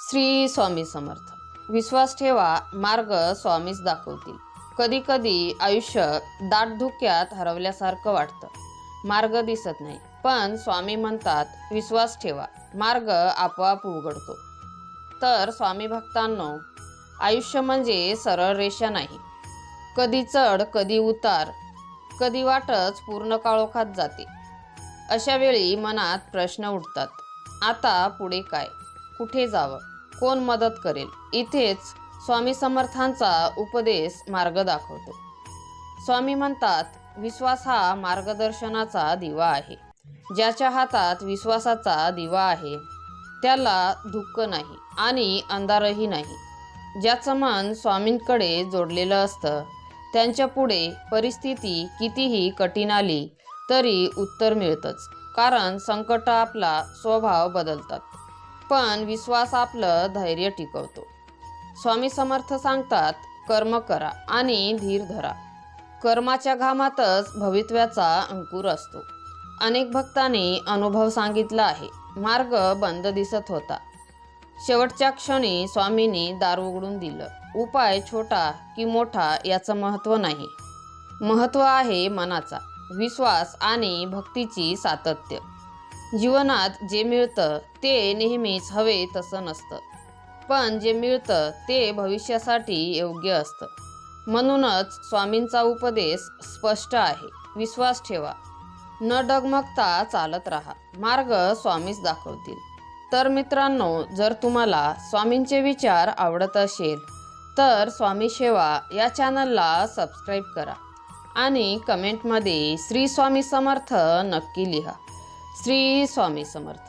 श्री स्वामी समर्थ. विश्वास ठेवा, मार्ग स्वामीच दाखवतील. कधी कधी आयुष्य दाट धुक्यात हरवल्यासारखं वाटतं. मार्ग दिसत नाही, पण स्वामी म्हणतात विश्वास ठेवा, मार्ग आपोआप उघडतो. तर स्वामी भक्तांनो, आयुष्य म्हणजे सरळ रेषा नाही. कधी चढ, कधी उतार, कधी वाटच पूर्ण काळोखात जाते. अशा वेळी मनात प्रश्न उठतात, आता पुढे काय, कुठे जावं, कोण मदत करेल. इथेच स्वामी समर्थांचा उपदेश मार्ग दाखवतो. स्वामी म्हणतात विश्वास हा मार्गदर्शनाचा दिवा आहे. ज्याच्या हातात विश्वासाचा दिवा आहे त्याला दुःख नाही आणि अंधारही नाही. ज्याचं मन स्वामींकडे जोडलेलं असतं त्यांच्या पुढे परिस्थिती कितीही कठीण आली तरी उत्तर मिळतंच. कारण संकट आपला स्वभाव बदलतात, पण विश्वास आपलं धैर्य टिकवतो. स्वामी समर्थ सांगतात कर्म करा आणि धीर धरा. कर्माच्या घामातच भवितव्याचा अंकुर असतो. अनेक भक्तांनी अनुभव सांगितला आहे. मार्ग बंद दिसत होता, शेवटच्या क्षणी स्वामींनी दार उघडून दिलं. उपाय छोटा की मोठा याचं महत्त्व नाही, महत्त्व आहे मनाचा विश्वास आणि भक्तीची सातत्य. जीवनात जे मिळतं ते नेहमीच हवे तसं नसतं, पण जे मिळतं ते भविष्यासाठी योग्य असतं. म्हणूनच स्वामींचा उपदेश स्पष्ट आहे, विश्वास ठेवा, न डगमगता चालत राहा, मार्ग स्वामीच दाखवतील. तर मित्रांनो, जर तुम्हाला स्वामींचे विचार आवडत असेल तर स्वामी सेवा या चॅनलला सबस्क्राईब करा आणि कमेंटमध्ये श्री स्वामी समर्थ नक्की लिहा. श्री स्वामी समर्थ.